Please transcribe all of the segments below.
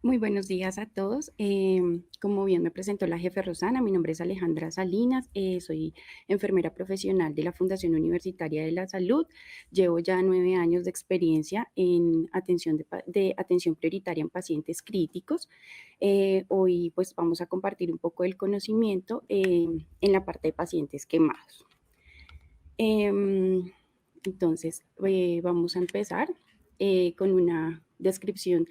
Muy buenos días a todos. Como bien me presentó la jefe Rosana, mi nombre es Alejandra Salinas, soy enfermera profesional de la Fundación Universitaria de la Salud. Llevo ya 9 años de experiencia en atención de atención prioritaria en pacientes críticos. Hoy pues vamos a compartir un poco del conocimiento en la parte de pacientes quemados. Em, vamos a empezar con una descripción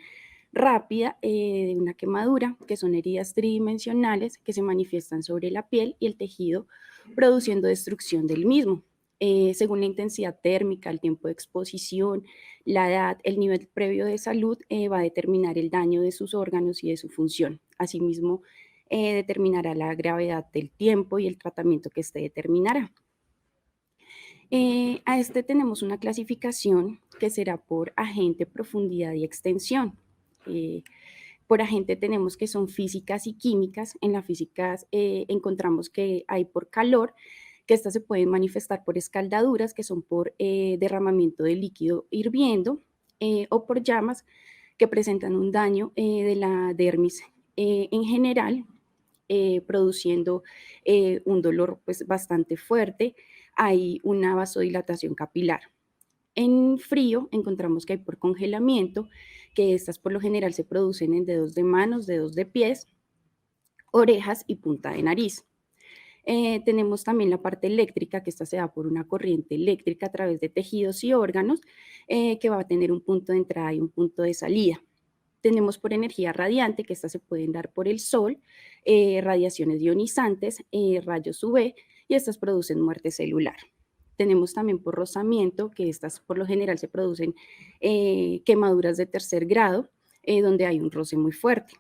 rápida de una quemadura, que son heridas tridimensionales que se manifiestan sobre la piel y el tejido, produciendo destrucción del mismo. Según la intensidad térmica, el tiempo de exposición, la edad, el nivel previo de salud, va a determinar el daño de sus órganos y de su función. Asimismo, determinará la gravedad del tiempo y el tratamiento que este determinará. A este tenemos una clasificación que será por agente, profundidad y extensión. Eh, por agente tenemos que son físicas y químicas. En las físicas encontramos que hay por calor, que estas se pueden manifestar por escaldaduras, que son por derramamiento de líquido hirviendo, o por llamas, que presentan un daño de la dermis en general, produciendo un dolor pues, bastante fuerte. Hay una vasodilatación capilar. En frío encontramos que hay por congelamiento, que estas por lo general se producen en dedos de manos, dedos de pies, orejas y punta de nariz. Tenemos también la parte eléctrica, que esta se da por una corriente eléctrica a través de tejidos y órganos, que va a tener un punto de entrada y un punto de salida. Tenemos por energía radiante, que estas se pueden dar por el sol, radiaciones ionizantes, rayos UV, y estas producen muerte celular. Tenemos también por rozamiento, que estas por lo general se producen quemaduras de tercer grado, donde hay un roce muy fuerte.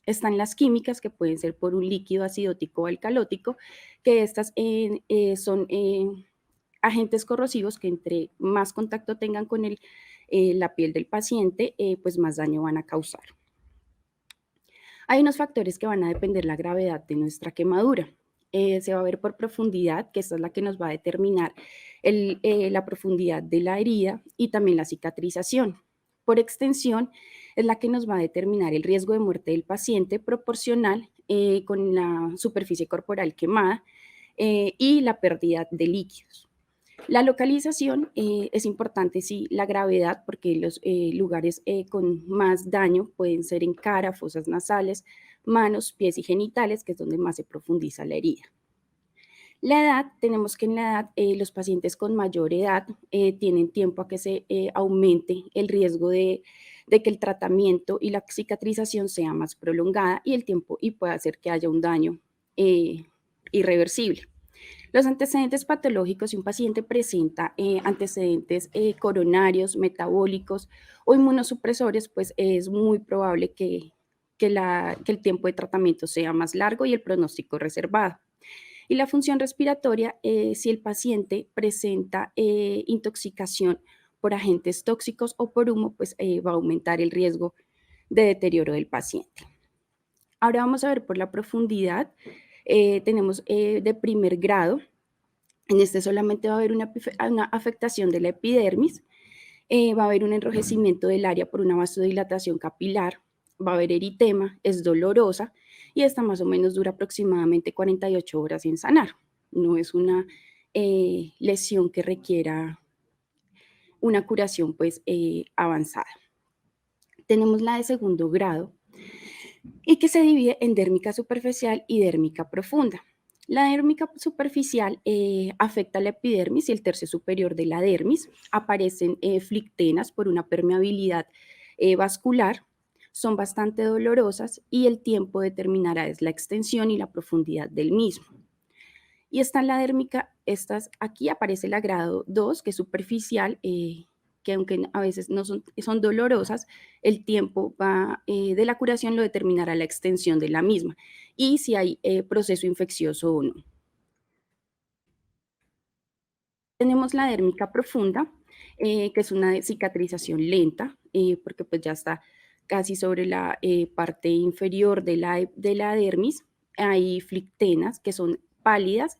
Están las químicas, que pueden ser por un líquido acidótico o alcalótico, que estas son agentes corrosivos que entre más contacto tengan con la piel del paciente, pues más daño van a causar. Hay unos factores que van a depender la gravedad de nuestra quemadura. Se va a ver por profundidad, que esta es la que nos va a determinar la profundidad de la herida y también la cicatrización. Por extensión, es la que nos va a determinar el riesgo de muerte del paciente proporcional con la superficie corporal quemada y la pérdida de líquidos. La localización es importante, sí, la gravedad, porque los lugares con más daño pueden ser en cara, fosas nasales, manos, pies y genitales, que es donde más se profundiza la herida. La edad, tenemos que en la edad los pacientes con mayor edad tienen tiempo a que se aumente el riesgo de que el tratamiento y la cicatrización sea más prolongada y el tiempo y pueda hacer que haya un daño irreversible. Los antecedentes patológicos, si un paciente presenta antecedentes coronarios, metabólicos o inmunosupresores, pues es muy probable que el tiempo de tratamiento sea más largo y el pronóstico reservado. Y la función respiratoria, si el paciente presenta intoxicación por agentes tóxicos o por humo, pues va a aumentar el riesgo de deterioro del paciente. Ahora vamos a ver por la profundidad. Tenemos de primer grado. En este solamente va a haber una afectación de la epidermis, va a haber un enrojecimiento del área por una vasodilatación capilar, va a haber eritema, es dolorosa y esta más o menos dura aproximadamente 48 horas en sanar. No es una lesión que requiera una curación pues avanzada. Tenemos la de segundo grado y que se divide en dérmica superficial y dérmica profunda. La dérmica superficial afecta la epidermis y el tercio superior de la dermis. Aparecen flictenas por una permeabilidad vascular, son bastante dolorosas y el tiempo determinará es la extensión y la profundidad del mismo. Y está en la dérmica, aquí aparece la grado 2, que es superficial, que aunque a veces no son dolorosas, el tiempo de la curación lo determinará la extensión de la misma y si hay proceso infeccioso o no. Tenemos la dérmica profunda, que es una cicatrización lenta, porque pues ya está casi sobre la parte inferior de la dermis. Hay flictenas que son pálidas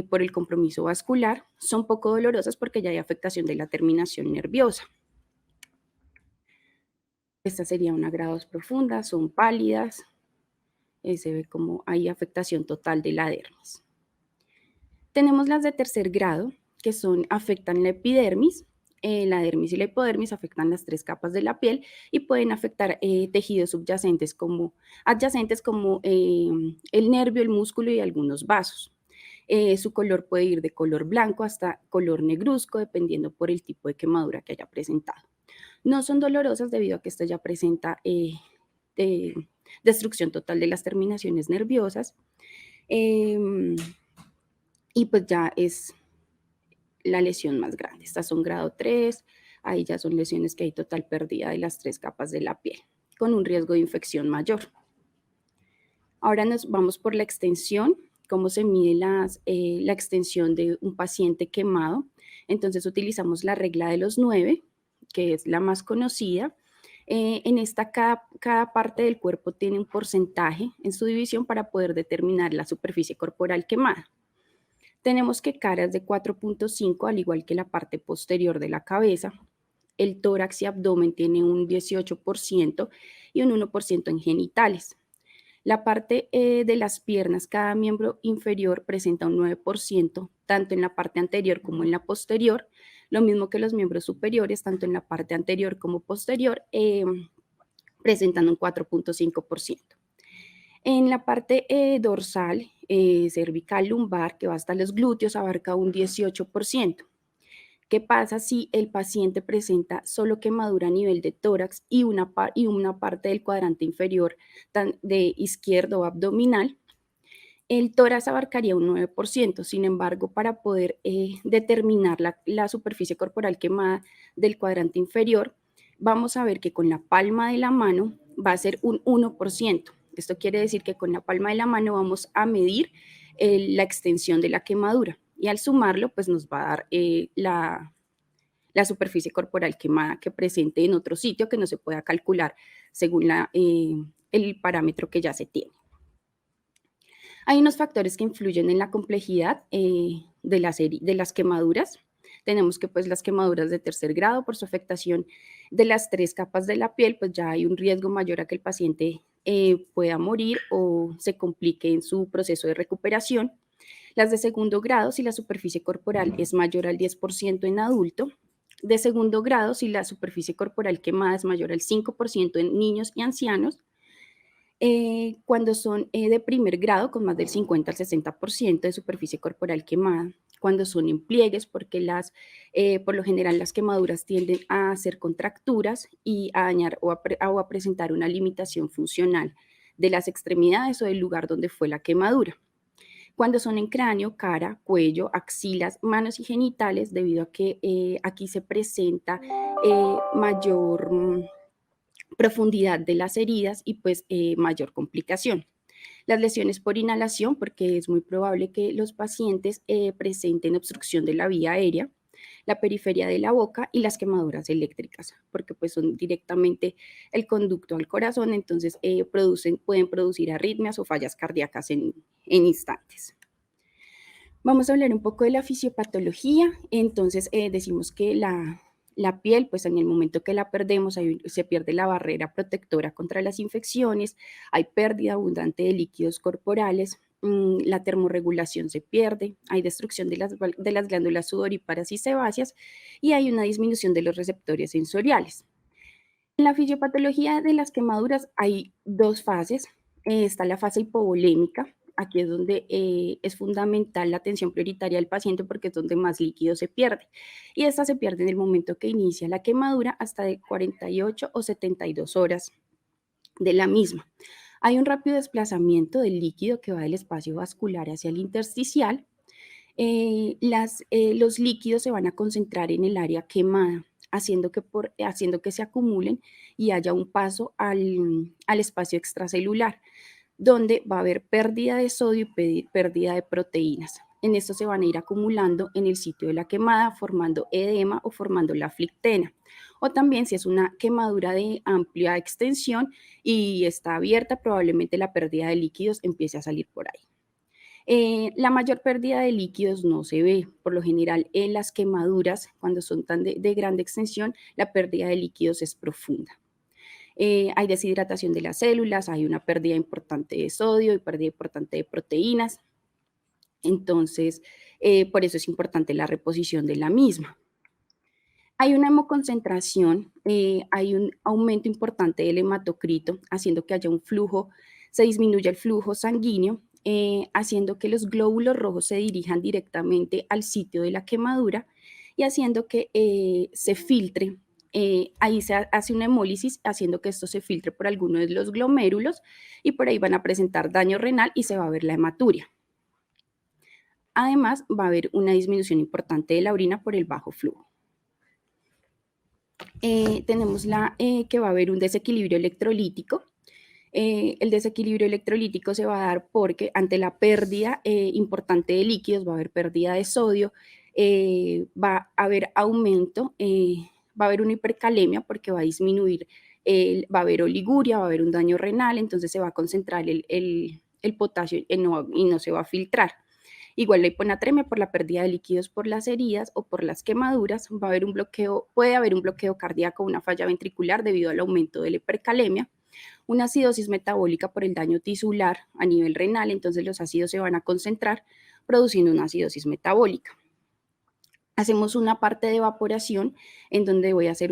por el compromiso vascular, son poco dolorosas porque ya hay afectación de la terminación nerviosa. Esta sería una grado 2 profunda, son pálidas, se ve como hay afectación total de la dermis. Tenemos las de tercer grado, que afectan la epidermis, la dermis y la hipodermis afectan las 3 capas de la piel y pueden afectar tejidos adyacentes como el nervio, el músculo y algunos vasos. Su color puede ir de color blanco hasta color negruzco, dependiendo por el tipo de quemadura que haya presentado. No son dolorosas debido a que esta ya presenta eh, destrucción total de las terminaciones nerviosas. Em, y pues ya es la lesión más grande. Estas son grado 3, ahí ya son lesiones que hay total pérdida de las 3 capas de la piel, con un riesgo de infección mayor. Ahora nos vamos por la extensión, cómo se mide la extensión de un paciente quemado. Entonces utilizamos la regla de los 9, que es la más conocida. En esta, cada parte del cuerpo tiene un porcentaje en su división para poder determinar la superficie corporal quemada. Tenemos que cara es de 4.5, al igual que la parte posterior de la cabeza. El tórax y abdomen tiene un 18% y un 1% en genitales. La parte de las piernas, cada miembro inferior presenta un 9%, tanto en la parte anterior como en la posterior. Lo mismo que los miembros superiores, tanto en la parte anterior como posterior, presentan un 4.5%. En la parte dorsal, cervical, lumbar, que va hasta los glúteos, abarca un 18%. ¿Qué pasa si el paciente presenta solo quemadura a nivel de tórax y una parte del cuadrante inferior de izquierdo o abdominal? El tórax abarcaría un 9%. Sin embargo, para poder determinar la superficie corporal quemada del cuadrante inferior, vamos a ver que con la palma de la mano va a ser un 1%. Esto quiere decir que con la palma de la mano vamos a medir la extensión de la quemadura y al sumarlo, pues nos va a dar la superficie corporal quemada que presente en otro sitio que no se pueda calcular según el parámetro que ya se tiene. Hay unos factores que influyen en la complejidad de las quemaduras. Tenemos que pues las quemaduras de tercer grado, por su afectación de las 3 capas de la piel, pues ya hay un riesgo mayor a que el paciente pueda morir o se complique en su proceso de recuperación. Las de segundo grado, si la superficie corporal es mayor al 10% en adulto. De segundo grado, si la superficie corporal quemada es mayor al 5% en niños y ancianos. Cuando son de primer grado, con más del 50 al 60% de superficie corporal quemada, cuando son en pliegues, porque por lo general las quemaduras tienden a hacer contracturas y a dañar o a presentar una limitación funcional de las extremidades o del lugar donde fue la quemadura. Cuando son en cráneo, cara, cuello, axilas, manos y genitales, debido a que aquí se presenta mayor profundidad de las heridas y pues mayor complicación. Las lesiones por inhalación, porque es muy probable que los pacientes presenten obstrucción de la vía aérea, la periferia de la boca y las quemaduras eléctricas, porque pues son directamente el conducto al corazón, entonces pueden producir arritmias o fallas cardíacas en instantes. Vamos a hablar un poco de la fisiopatología. Entonces, decimos que la piel, pues en el momento que la perdemos, se pierde la barrera protectora contra las infecciones, hay pérdida abundante de líquidos corporales, la termorregulación se pierde, hay destrucción de las glándulas sudoríparas y sebáceas y hay una disminución de los receptores sensoriales. En la fisiopatología de las quemaduras hay 2 fases. Está la fase hipovolémica. Aquí es donde es fundamental la atención prioritaria del paciente porque es donde más líquido se pierde. Y esta se pierde en el momento que inicia la quemadura hasta de 48 o 72 horas de la misma. Hay un rápido desplazamiento del líquido que va del espacio vascular hacia el intersticial. Los líquidos se van a concentrar en el área quemada, haciendo que se acumulen y haya un paso al espacio extracelular, donde va a haber pérdida de sodio y pérdida de proteínas. En esto se van a ir acumulando en el sitio de la quemada, formando edema o formando la flictena. O también si es una quemadura de amplia extensión y está abierta, probablemente la pérdida de líquidos empiece a salir por ahí. La mayor pérdida de líquidos no se ve. Por lo general, en las quemaduras, cuando son tan de grande extensión, la pérdida de líquidos es profunda. Hay deshidratación de las células, hay una pérdida importante de sodio y pérdida importante de proteínas. Entonces, por eso es importante la reposición de la misma. Hay una hemoconcentración, hay un aumento importante del hematocrito, haciendo que haya un flujo, se disminuye el flujo sanguíneo, haciendo que los glóbulos rojos se dirijan directamente al sitio de la quemadura y haciendo que se filtre. Ahí se hace una hemólisis, haciendo que esto se filtre por alguno de los glomérulos y por ahí van a presentar daño renal y se va a ver la hematuria. Además, va a haber una disminución importante de la orina por el bajo flujo. Tenemos que va a haber un desequilibrio electrolítico. El desequilibrio electrolítico se va a dar porque ante la pérdida importante de líquidos va a haber pérdida de sodio, va a haber aumento, va a haber una hipercalemia porque va a disminuir, va a haber oliguria, va a haber un daño renal, entonces se va a concentrar el potasio y no se va a filtrar. Igual la hiponatremia por la pérdida de líquidos por las heridas o por las quemaduras, va a haber un bloqueo, puede haber un bloqueo cardíaco, una falla ventricular debido al aumento de la hipercalemia, una acidosis metabólica por el daño tisular a nivel renal, entonces los ácidos se van a concentrar produciendo una acidosis metabólica. Hacemos una parte de evaporación en donde voy a hacer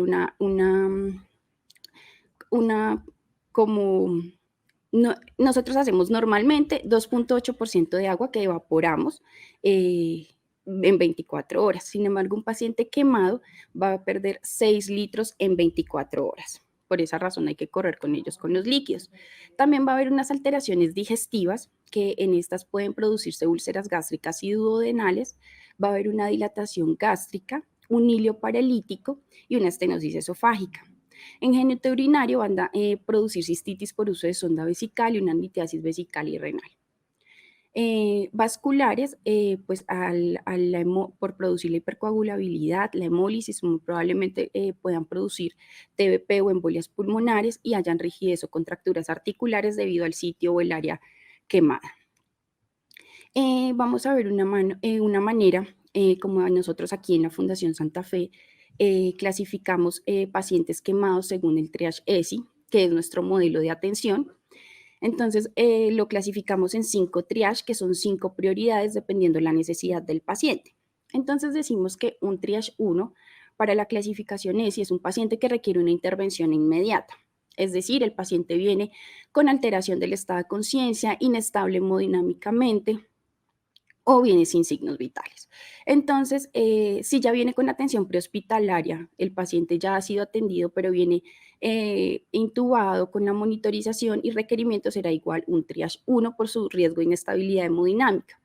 nosotros hacemos normalmente 2.8% de agua que evaporamos en 24 horas. Sin embargo, un paciente quemado va a perder 6 litros en 24 horas. Por esa razón hay que correr con ellos, con los líquidos. También va a haber unas alteraciones digestivas, que en estas pueden producirse úlceras gástricas y duodenales. Va a haber una dilatación gástrica, un hilio paralítico y una estenosis esofágica. En genitourinario van a producir cistitis por uso de sonda vesical y una litiasis vesical y renal. Vasculares, pues por producir la hipercoagulabilidad, la hemólisis, muy probablemente puedan producir TBP o embolias pulmonares y hayan rigidez o contracturas articulares debido al sitio o el área quemada. Vamos a ver una manera, como nosotros aquí en la Fundación Santa Fe, clasificamos pacientes quemados según el triage ESI, que es nuestro modelo de atención. Entonces, lo clasificamos en 5 triage, que son 5 prioridades dependiendo de la necesidad del paciente. Entonces, decimos que un triage 1 para la clasificación ESI es un paciente que requiere una intervención inmediata. Es decir, el paciente viene con alteración del estado de conciencia, inestable hemodinámicamente, o viene sin signos vitales. Entonces, si ya viene con atención prehospitalaria, el paciente ya ha sido atendido, pero viene intubado con la monitorización y requerimiento, será igual un triage 1 por su riesgo de inestabilidad hemodinámica.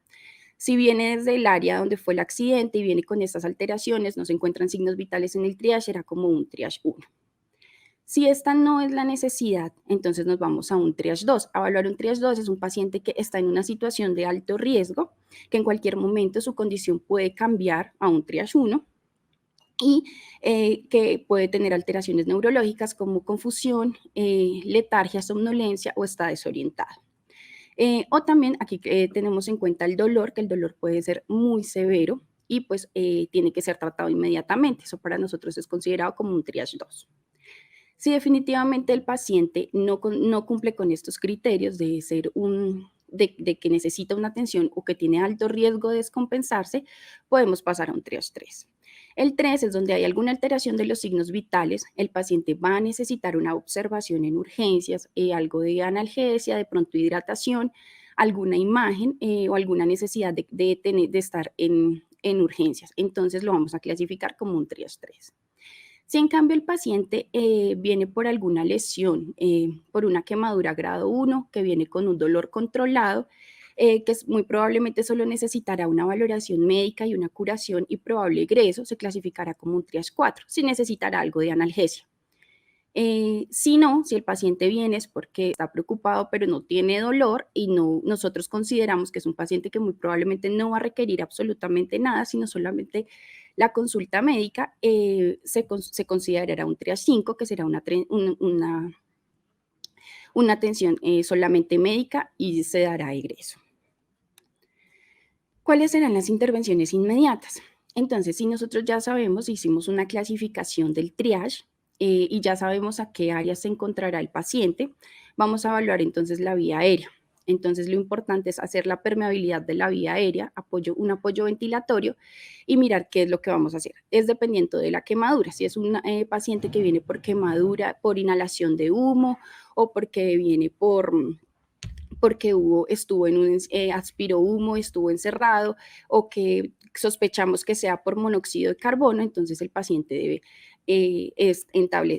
Si viene desde el área donde fue el accidente y viene con estas alteraciones, no se encuentran signos vitales en el triage, será como un triage 1. Si esta no es la necesidad, entonces nos vamos a un triage 2. Evaluar un triage 2 es un paciente que está en una situación de alto riesgo, que en cualquier momento su condición puede cambiar a un triage 1 y que puede tener alteraciones neurológicas como confusión, letargia, somnolencia o está desorientado. O también aquí tenemos en cuenta el dolor, que el dolor puede ser muy severo y pues tiene que ser tratado inmediatamente. Eso para nosotros es considerado como un triage 2. Si definitivamente el paciente no cumple con estos criterios de ser de que necesita una atención o que tiene alto riesgo de descompensarse, podemos pasar a un triage 3. El 3 es donde hay alguna alteración de los signos vitales, el paciente va a necesitar una observación en urgencias, algo de analgesia, de pronto hidratación, alguna imagen o alguna necesidad de estar en urgencias. Entonces lo vamos a clasificar como un triage 3. Si en cambio el paciente viene por alguna lesión, por una quemadura grado 1, que viene con un dolor controlado, que muy probablemente solo necesitará una valoración médica y una curación y probable egreso, se clasificará como un triage 4, si necesitará algo de analgesia. Si no, si el paciente viene es porque está preocupado pero no tiene dolor y nosotros consideramos que es un paciente que muy probablemente no va a requerir absolutamente nada, sino solamente la consulta médica, se considerará un triage 5, que será una atención solamente médica y se dará egreso. ¿Cuáles serán las intervenciones inmediatas? Entonces, si nosotros ya sabemos, hicimos una clasificación del triage, y ya sabemos a qué área se encontrará el paciente, vamos a evaluar entonces la vía aérea. Entonces, lo importante es hacer la permeabilidad de la vía aérea, un apoyo ventilatorio y mirar qué es lo que vamos a hacer. Es dependiendo de la quemadura. Si es un paciente que viene por quemadura, por inhalación de humo o porque viene porque estuvo en un aspiró humo, estuvo encerrado o que sospechamos que sea por monóxido de carbono, entonces el paciente debe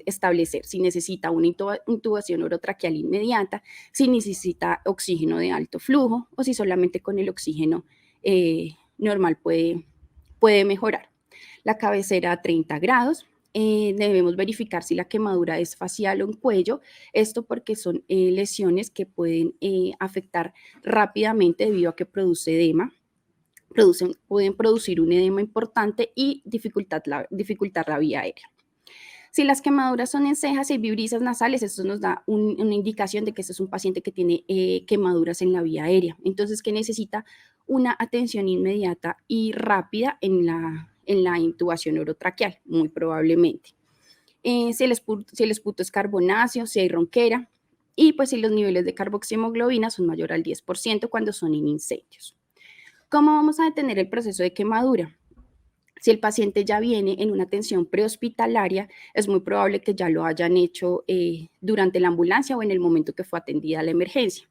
establecer si necesita una intubación orotraqueal inmediata, si necesita oxígeno de alto flujo o si solamente con el oxígeno normal puede mejorar. La cabecera a 30 grados. Debemos verificar si la quemadura es facial o en cuello, esto porque son lesiones que pueden afectar rápidamente debido a que produce edema, pueden producir un edema importante y dificultar la vía aérea. Si las quemaduras son en cejas y vibrisas nasales, esto nos da una indicación de que este es un paciente que tiene quemaduras en la vía aérea, entonces que necesita una atención inmediata y rápida en la intubación orotraqueal, muy probablemente. Si el esputo es carbonáceo, si hay ronquera, y pues si los niveles de carboxihemoglobina son mayor al 10% cuando son en incendios. ¿Cómo vamos a detener el proceso de quemadura? Si el paciente ya viene en una atención prehospitalaria, es muy probable que ya lo hayan hecho durante la ambulancia o en el momento que fue atendida la emergencia.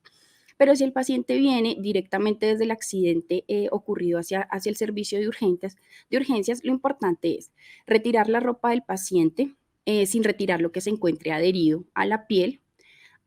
Pero si el paciente viene directamente desde el accidente ocurrido hacia el servicio de urgencias, lo importante es retirar la ropa del paciente sin retirar lo que se encuentre adherido a la piel.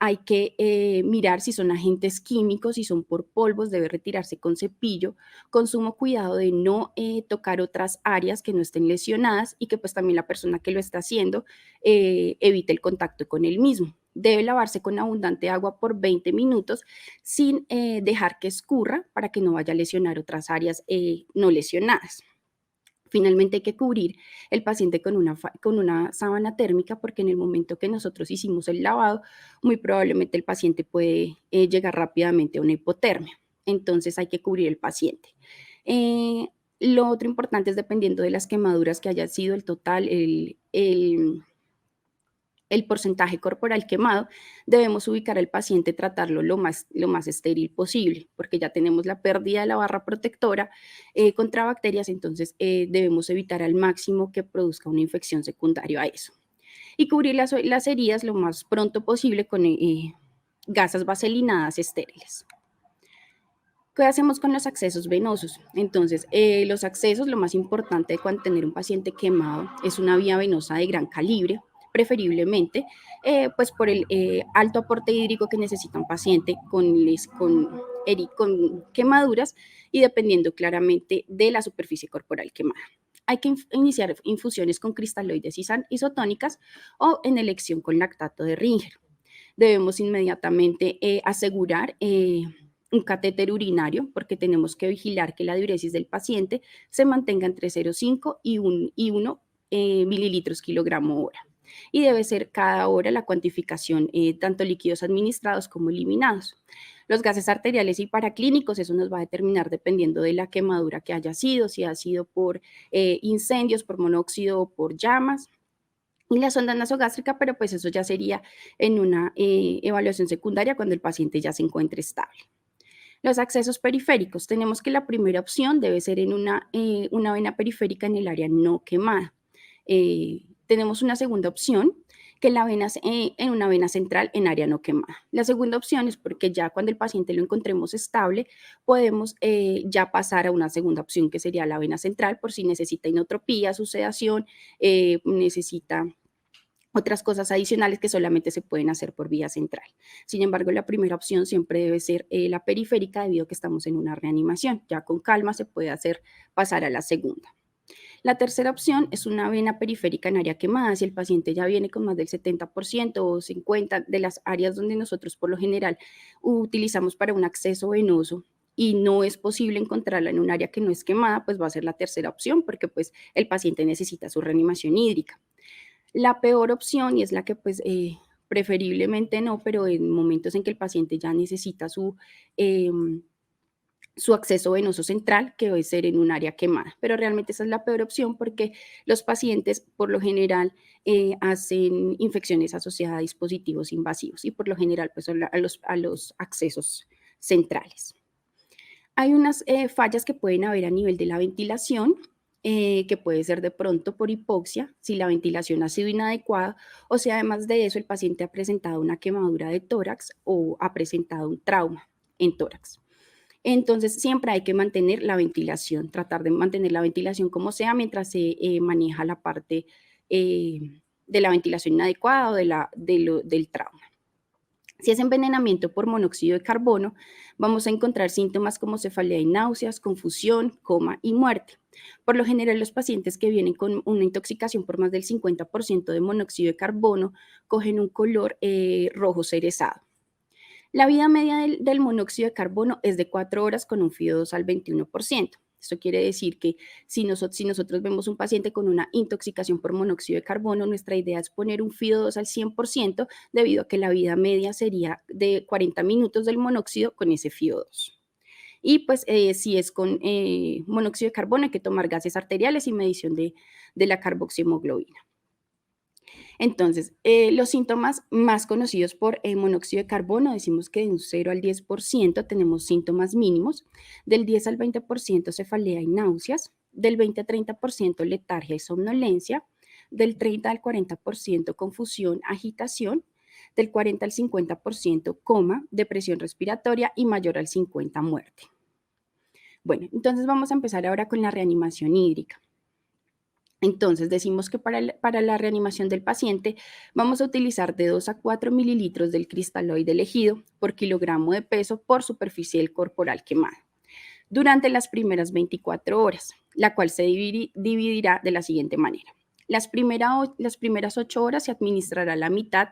Hay que mirar si son agentes químicos, si son por polvos, debe retirarse con cepillo, con sumo cuidado de no tocar otras áreas que no estén lesionadas y que pues también la persona que lo está haciendo evite el contacto con él mismo. Debe lavarse con abundante agua por 20 minutos sin dejar que escurra para que no vaya a lesionar otras áreas no lesionadas. Finalmente hay que cubrir el paciente con una sábana térmica porque en el momento que nosotros hicimos el lavado, muy probablemente el paciente puede llegar rápidamente a una hipotermia. Entonces hay que cubrir el paciente. Eh, lo otro importante es dependiendo de las quemaduras que haya sido el total, el porcentaje corporal quemado, debemos ubicar al paciente, tratarlo lo más estéril posible, porque ya tenemos la pérdida de la barra protectora contra bacterias, entonces debemos evitar al máximo que produzca una infección secundaria a eso. Y cubrir las heridas lo más pronto posible con gasas vaselinadas estériles. ¿Qué hacemos con los accesos venosos? Entonces, los accesos, lo más importante cuando tener un paciente quemado es una vía venosa de gran calibre, preferiblemente, pues por el alto aporte hídrico que necesita un paciente con quemaduras y dependiendo claramente de la superficie corporal quemada. Hay que iniciar infusiones con cristaloides isotónicas o en elección con lactato de Ringer. Debemos inmediatamente asegurar un catéter urinario porque tenemos que vigilar que la diuresis del paciente se mantenga entre 0,5 y 1 mililitros kilogramo hora. Y debe ser cada hora la cuantificación, tanto líquidos administrados como eliminados. Los gases arteriales y paraclínicos, eso nos va a determinar dependiendo de la quemadura que haya sido, si ha sido por incendios, por monóxido o por llamas. Y la sonda nasogástrica, pero pues eso ya sería en una evaluación secundaria cuando el paciente ya se encuentre estable. Los accesos periféricos, tenemos que la primera opción debe ser en una vena periférica en el área no quemada. Tenemos una segunda opción, que en una vena central en área no quemada. La segunda opción es porque ya cuando el paciente lo encontremos estable, podemos ya pasar a una segunda opción, que sería la vena central, por si necesita inotropía, su sedación, necesita otras cosas adicionales que solamente se pueden hacer por vía central. Sin embargo, la primera opción siempre debe ser la periférica debido a que estamos en una reanimación. Ya con calma se puede hacer pasar a la segunda. La tercera opción es una vena periférica en área quemada. Si el paciente ya viene con más del 70% o 50% de las áreas donde nosotros por lo general utilizamos para un acceso venoso y no es posible encontrarla en un área que no es quemada, pues va a ser la tercera opción porque pues el paciente necesita su reanimación hídrica. La peor opción, y es la que pues preferiblemente no, pero en momentos en que el paciente ya necesita su su acceso venoso central, que debe ser en un área quemada. Pero realmente esa es la peor opción porque los pacientes, por lo general, hacen infecciones asociadas a dispositivos invasivos y por lo general pues, son a los accesos centrales. Hay unas fallas que pueden haber a nivel de la ventilación, que puede ser de pronto por hipoxia, si la ventilación ha sido inadecuada, o si además de eso el paciente ha presentado una quemadura de tórax o ha presentado un trauma en tórax. Entonces, siempre hay que mantener la ventilación, tratar de mantener la ventilación como sea mientras se maneja la parte de la ventilación inadecuada o del trauma. Si es envenenamiento por monóxido de carbono, vamos a encontrar síntomas como cefalea y náuseas, confusión, coma y muerte. Por lo general, los pacientes que vienen con una intoxicación por más del 50% de monóxido de carbono cogen un color rojo cerezado. La vida media del monóxido de carbono es de 4 horas con un FIO2 al 21%. Esto quiere decir que si nosotros vemos un paciente con una intoxicación por monóxido de carbono, nuestra idea es poner un FIO2 al 100% debido a que la vida media sería de 40 minutos del monóxido con ese FIO2. Y pues si es con monóxido de carbono hay que tomar gases arteriales y medición de la carboxihemoglobina. Entonces, los síntomas más conocidos por monóxido de carbono, decimos que de un 0 al 10% tenemos síntomas mínimos, del 10 al 20% cefalea y náuseas, del 20 al 30% letargia y somnolencia, del 30 al 40% confusión, agitación, del 40 al 50% coma, depresión respiratoria y mayor al 50% muerte. Bueno, entonces vamos a empezar ahora con la reanimación hídrica. Entonces, decimos que para la reanimación del paciente vamos a utilizar de 2 a 4 mililitros del cristaloide elegido por kilogramo de peso por superficie del corporal quemada durante las primeras 24 horas, la cual se dividirá de la siguiente manera. Las primeras 8 horas se administrará la mitad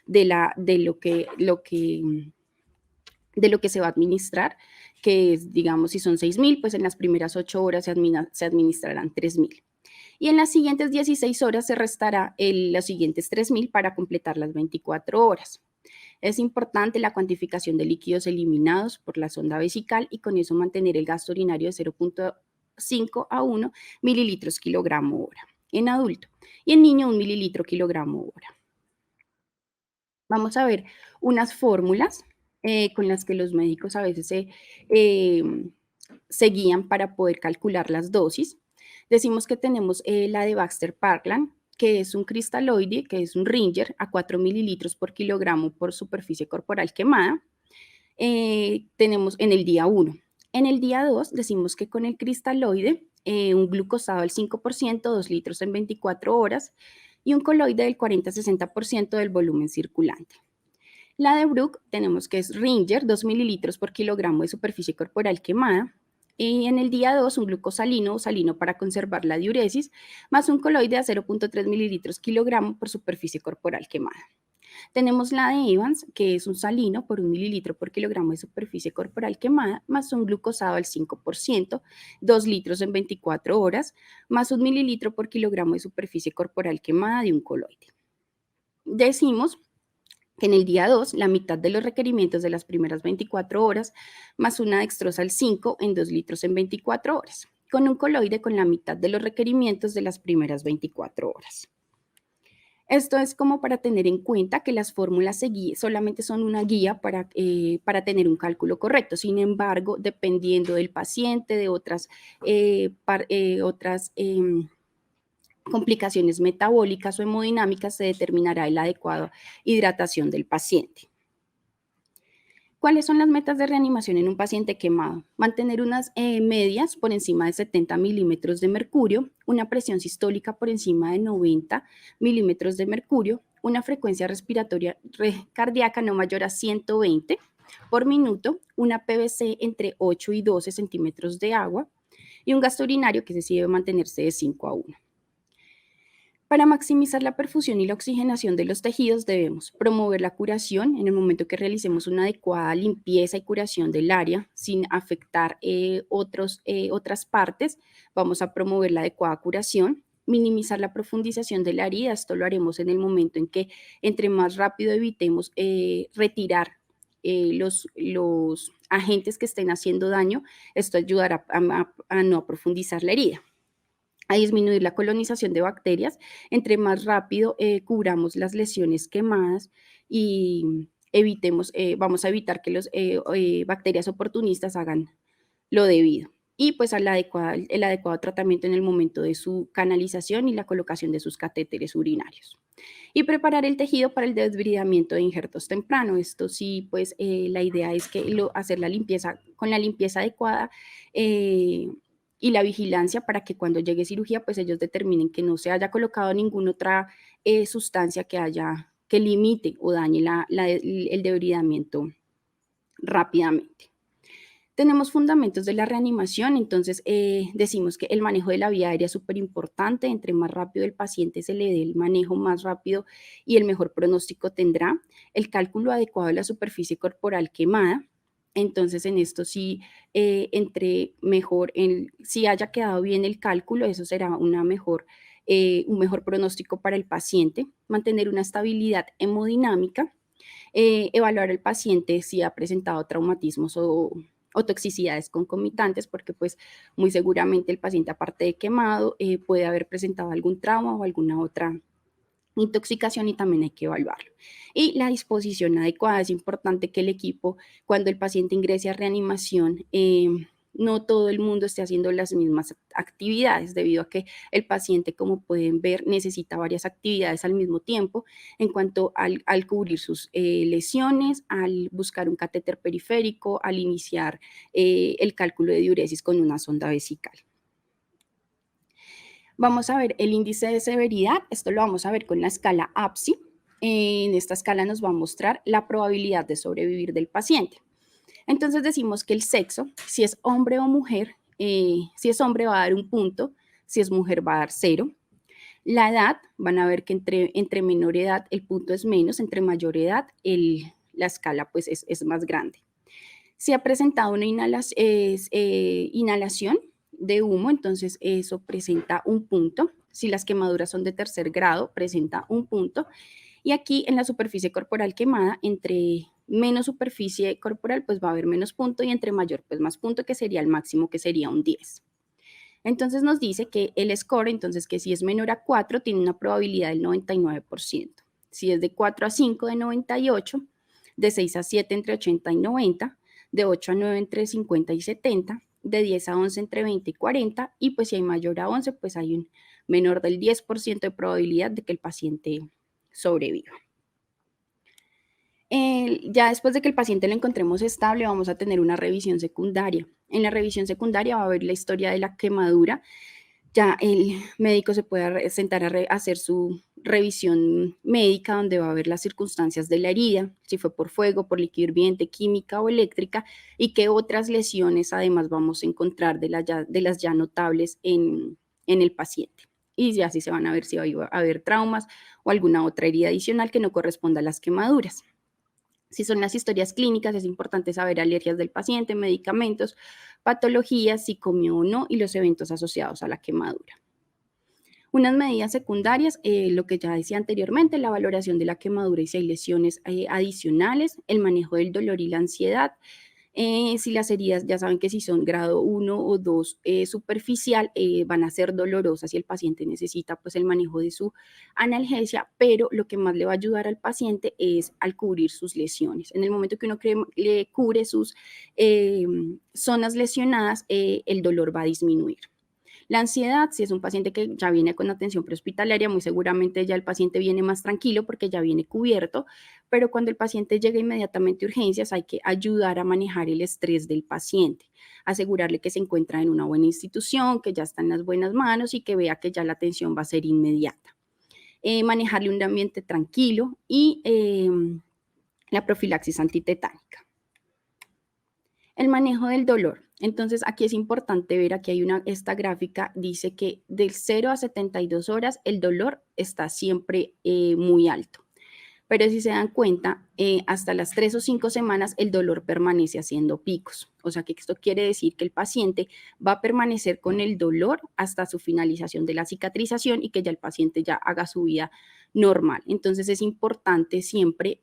de lo que se va a administrar, que es, digamos, si son 6.000, pues en las primeras 8 horas se administrarán 3.000. Y en las siguientes 16 horas se restará los siguientes 3.000 para completar las 24 horas. Es importante la cuantificación de líquidos eliminados por la sonda vesical y con eso mantener el gasto urinario de 0.5 a 1 mililitros kilogramo hora en adulto y en niño 1 mililitro kilogramo hora. Vamos a ver unas fórmulas con las que los médicos a veces se guían para poder calcular las dosis. Decimos que tenemos la de Baxter-Parkland, que es un cristaloide, que es un Ringer, a 4 mililitros por kilogramo por superficie corporal quemada. Tenemos en el día 1. En el día 2 decimos que con el cristaloide, un glucosado al 5%, 2 litros en 24 horas, y un coloide del 40-60% del volumen circulante. La de Brook tenemos que es Ringer, 2 mililitros por kilogramo de superficie corporal quemada. Y en el día 2, un glucosalino o salino para conservar la diuresis, más un coloide a 0.3 mililitros kilogramo por superficie corporal quemada. Tenemos la de Evans, que es un salino por 1 mililitro por kilogramo de superficie corporal quemada, más un glucosado al 5%, 2 litros en 24 horas, más 1 mililitro por kilogramo de superficie corporal quemada de un coloide. Decimos que en el día 2, la mitad de los requerimientos de las primeras 24 horas, más una dextrosa al 5 en 2 litros en 24 horas, con un coloide con la mitad de los requerimientos de las primeras 24 horas. Esto es como para tener en cuenta que las fórmulas solamente son una guía para tener un cálculo correcto. Sin embargo, dependiendo del paciente, de otras complicaciones metabólicas o hemodinámicas, se determinará la adecuada hidratación del paciente. ¿Cuáles son las metas de reanimación en un paciente quemado? Mantener unas medias por encima de 70 milímetros de mercurio, una presión sistólica por encima de 90 milímetros de mercurio, una frecuencia respiratoria cardíaca no mayor a 120 por minuto, una PVC entre 8 y 12 centímetros de agua y un gasto urinario que se debe mantenerse de 5 a 1. Para maximizar la perfusión y la oxigenación de los tejidos debemos promover la curación en el momento que realicemos una adecuada limpieza y curación del área sin afectar otras partes. Vamos a promover la adecuada curación, minimizar la profundización de la herida. Esto lo haremos en el momento en que entre más rápido evitemos retirar los agentes que estén haciendo daño, esto ayudará a no profundizar la herida, a disminuir la colonización de bacterias. Entre más rápido cubramos las lesiones quemadas y vamos a evitar que las bacterias oportunistas hagan lo debido. Y pues el adecuado tratamiento en el momento de su canalización y la colocación de sus catéteres urinarios. Y preparar el tejido para el desbridamiento de injertos temprano. Esto sí, pues la idea es que hacer la limpieza con la limpieza adecuada y la vigilancia para que cuando llegue cirugía, pues ellos determinen que no se haya colocado ninguna otra sustancia que limite o dañe el debridamiento rápidamente. Tenemos fundamentos de la reanimación, entonces decimos que el manejo de la vía aérea es súper importante. Entre más rápido el paciente se le dé el manejo, más rápido y el mejor pronóstico tendrá. El cálculo adecuado de la superficie corporal quemada. Entonces, en esto sí, si haya quedado bien el cálculo, eso será un mejor pronóstico para el paciente. Mantener una estabilidad hemodinámica. Evaluar al paciente si ha presentado traumatismos o toxicidades concomitantes, porque pues muy seguramente el paciente, aparte de quemado, puede haber presentado algún trauma o alguna otra intoxicación y también hay que evaluarlo. Y la disposición adecuada, es importante que el equipo, cuando el paciente ingrese a reanimación, no todo el mundo esté haciendo las mismas actividades, debido a que el paciente, como pueden ver, necesita varias actividades al mismo tiempo en cuanto al cubrir sus lesiones, al buscar un catéter periférico, al iniciar el cálculo de diuresis con una sonda vesical. Vamos a ver el índice de severidad, esto lo vamos a ver con la escala APSI. En esta escala nos va a mostrar la probabilidad de sobrevivir del paciente. Entonces decimos que el sexo, si es hombre o mujer, si es hombre va a dar 1 punto, si es mujer va a dar 0. La edad, van a ver que entre menor edad el punto es menos, entre mayor edad la escala pues es más grande. Si ha presentado una inhalación de humo, entonces eso presenta 1 punto. Si las quemaduras son de 3er grado, presenta 1 punto. Y aquí en la superficie corporal quemada, entre menos superficie corporal, pues va a haber menos punto, y entre mayor, pues más punto, que sería el máximo, que sería un 10. Entonces nos dice que el score, entonces que si es menor a 4, tiene una probabilidad del 99%. Si es de 4 a 5, de 98, de 6 a 7, entre 80 y 90, de 8 a 9, entre 50 y 70, de 10 a 11, entre 20 y 40, y pues si hay mayor a 11, pues hay un menor del 10% de probabilidad de que el paciente sobreviva. Ya después de que el paciente lo encontremos estable, vamos a tener una revisión secundaria. En la revisión secundaria va a ver la historia de la quemadura. Ya el médico se puede sentar a hacer su revisión médica, donde va a ver las circunstancias de la herida, si fue por fuego, por líquido hirviente, química o eléctrica, y qué otras lesiones además vamos a encontrar de las ya notables en el paciente. Y ya así se van a ver si va a haber traumas o alguna otra herida adicional que no corresponda a las quemaduras. Si son las historias clínicas, es importante saber alergias del paciente, medicamentos, patologías, si comió o no, y los eventos asociados a la quemadura. Unas medidas secundarias, lo que ya decía anteriormente, la valoración de la quemadura y si hay lesiones adicionales, el manejo del dolor y la ansiedad. Si las heridas, ya saben que si son grado 1 o 2 superficial, van a ser dolorosas y el paciente necesita pues el manejo de su analgesia, pero lo que más le va a ayudar al paciente es al cubrir sus lesiones. En el momento que uno le cubre sus zonas lesionadas, el dolor va a disminuir. La ansiedad, si es un paciente que ya viene con atención prehospitalaria, muy seguramente ya el paciente viene más tranquilo porque ya viene cubierto, pero cuando el paciente llega inmediatamente a urgencias, hay que ayudar a manejar el estrés del paciente, asegurarle que se encuentra en una buena institución, que ya está en las buenas manos y que vea que ya la atención va a ser inmediata. Manejarle un ambiente tranquilo y la profilaxis antitetánica. El manejo del dolor. Entonces, aquí es importante ver, aquí hay esta gráfica, dice que del 0 a 72 horas el dolor está siempre muy alto. Pero si se dan cuenta, hasta las 3 o 5 semanas el dolor permanece haciendo picos. O sea que esto quiere decir que el paciente va a permanecer con el dolor hasta su finalización de la cicatrización y que ya el paciente ya haga su vida normal. Entonces es importante siempre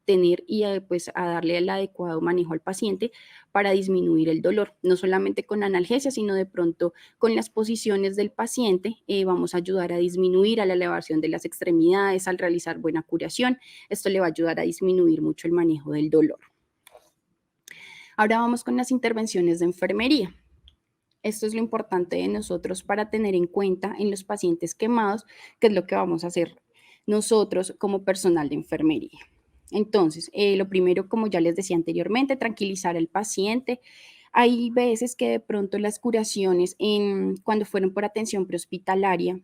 tener y pues a darle el adecuado manejo al paciente para disminuir el dolor, no solamente con analgesia, sino de pronto con las posiciones del paciente. Vamos a ayudar a disminuir a la elevación de las extremidades al realizar buena curación. Esto le va a ayudar a disminuir mucho el manejo del dolor. Ahora vamos con las intervenciones de enfermería. Esto es lo importante de nosotros para tener en cuenta en los pacientes quemados, que es lo que vamos a hacer nosotros como personal de enfermería. Entonces, lo primero, como ya les decía anteriormente, tranquilizar al paciente. Hay veces que de pronto las curaciones cuando fueron por atención prehospitalaria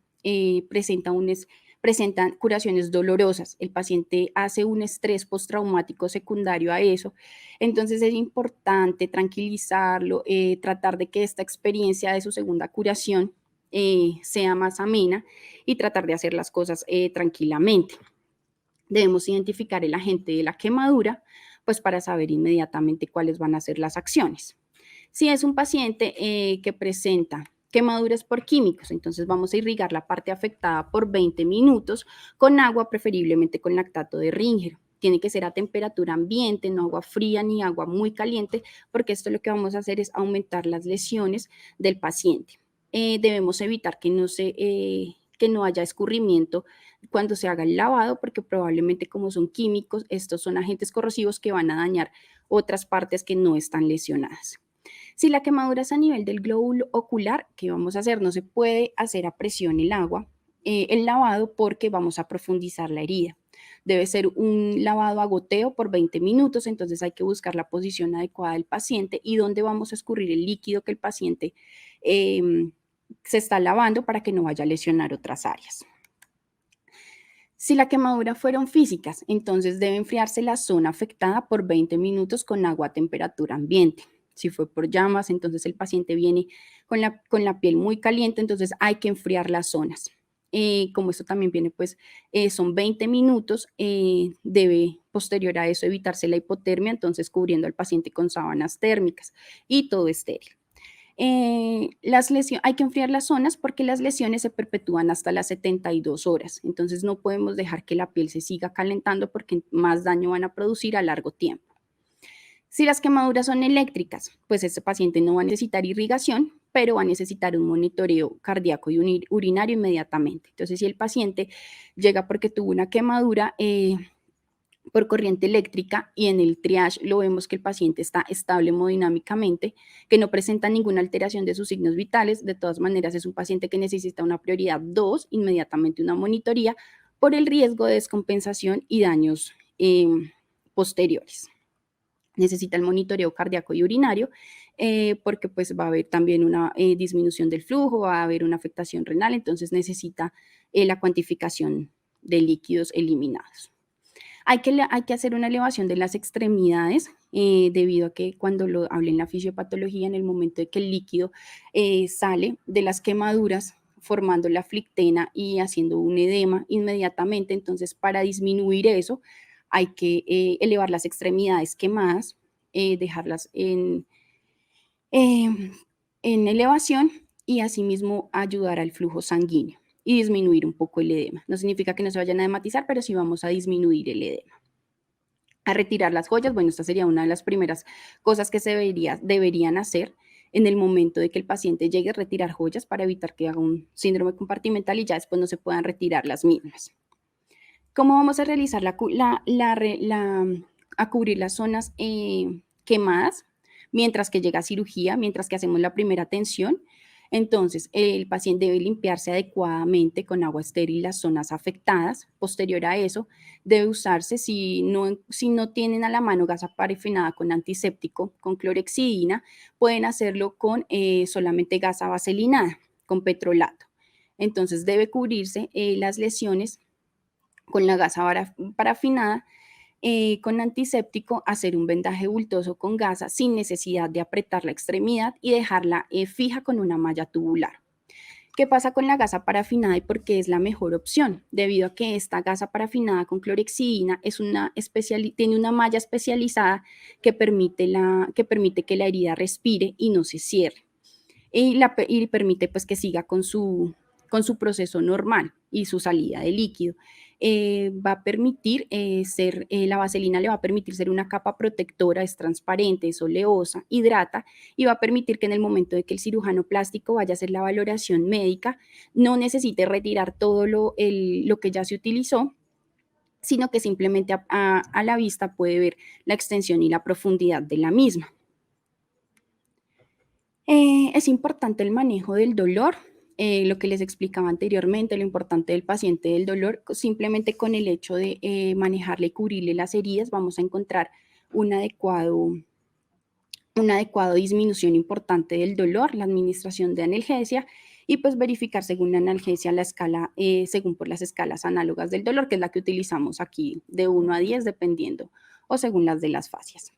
presentan curaciones dolorosas. El paciente hace un estrés postraumático secundario a eso. Entonces es importante tranquilizarlo, tratar de que esta experiencia de su segunda curación sea más amena y tratar de hacer las cosas tranquilamente. Debemos identificar el agente de la quemadura, pues para saber inmediatamente cuáles van a ser las acciones. Si es un paciente que presenta quemaduras por químicos, entonces vamos a irrigar la parte afectada por 20 minutos con agua, preferiblemente con lactato de Ringer. Tiene que ser a temperatura ambiente, no agua fría ni agua muy caliente, porque esto lo que vamos a hacer es aumentar las lesiones del paciente. Debemos evitar que no haya escurrimiento cuando se haga el lavado, porque probablemente como son químicos, estos son agentes corrosivos que van a dañar otras partes que no están lesionadas. Si la quemadura es a nivel del glóbulo ocular, ¿qué vamos a hacer? No se puede hacer a presión el agua, el lavado, porque vamos a profundizar la herida. Debe ser un lavado a goteo por 20 minutos, entonces hay que buscar la posición adecuada del paciente y dónde vamos a escurrir el líquido que el paciente se está lavando para que no vaya a lesionar otras áreas. Si la quemadura fueron físicas, entonces debe enfriarse la zona afectada por 20 minutos con agua a temperatura ambiente. Si fue por llamas, entonces el paciente viene con la piel muy caliente, entonces hay que enfriar las zonas. Como esto también viene, pues son 20 minutos, debe posterior a eso evitarse la hipotermia, entonces cubriendo al paciente con sábanas térmicas y todo estéril. Hay que enfriar las zonas porque las lesiones se perpetúan hasta las 72 horas, entonces no podemos dejar que la piel se siga calentando porque más daño van a producir a largo tiempo. Si las quemaduras son eléctricas, pues este paciente no va a necesitar irrigación, pero va a necesitar un monitoreo cardíaco y urinario inmediatamente. Entonces, si el paciente llega porque tuvo una quemadura por corriente eléctrica y en el triage lo vemos que el paciente está estable hemodinámicamente, que no presenta ninguna alteración de sus signos vitales, de todas maneras es un paciente que necesita una prioridad 2, inmediatamente una monitoría por el riesgo de descompensación y daños posteriores. Necesita el monitoreo cardíaco y urinario porque pues va a haber también una disminución del flujo, va a haber una afectación renal, entonces necesita la cuantificación de líquidos eliminados. Hay que hacer una elevación de las extremidades debido a que cuando lo hablé en la fisiopatología, en el momento de que el líquido sale de las quemaduras, formando la flictena y haciendo un edema inmediatamente, entonces para disminuir eso hay que elevar las extremidades quemadas, dejarlas en elevación y asimismo ayudar al flujo sanguíneo y disminuir un poco el edema. No significa que no se vayan a edematizar, pero sí vamos a disminuir el edema. A retirar las joyas, bueno, esta sería una de las primeras cosas que se deberían hacer en el momento de que el paciente llegue a retirar joyas para evitar que haga un síndrome compartimental y ya después no se puedan retirar las mismas. ¿Cómo vamos a realizar a cubrir las zonas quemadas mientras que llega a cirugía, mientras que hacemos la primera atención? Entonces, el paciente debe limpiarse adecuadamente con agua estéril las zonas afectadas. Posterior a eso, debe usarse, si no tienen a la mano gasa parafinada con antiséptico, con clorexidina, pueden hacerlo con solamente gasa vaselinada, con petrolato. Entonces, debe cubrirse las lesiones con la gasa parafinada, con antiséptico, hacer un vendaje bultoso con gasa sin necesidad de apretar la extremidad y dejarla fija con una malla tubular. ¿Qué pasa con la gasa parafinada y por qué es la mejor opción? Debido a que esta gasa parafinada con clorexidina tiene una malla especializada que permite que la herida respire y no se cierre. Y permite pues que siga con su proceso normal y su salida de líquido. va a permitir la vaselina le va a permitir ser una capa protectora, es transparente, es oleosa, hidrata y va a permitir que en el momento de que el cirujano plástico vaya a hacer la valoración médica, no necesite retirar todo lo que ya se utilizó, sino que simplemente a la vista puede ver la extensión y la profundidad de la misma. Es importante el manejo del dolor, lo que les explicaba anteriormente, lo importante del paciente del dolor, simplemente con el hecho de manejarle y cubrirle las heridas, vamos a encontrar una adecuada disminución importante del dolor, la administración de analgesia y pues verificar según la analgesia la escala, según por las escalas análogas del dolor, que es la que utilizamos aquí de 1 a 10 dependiendo o según las de las fascias.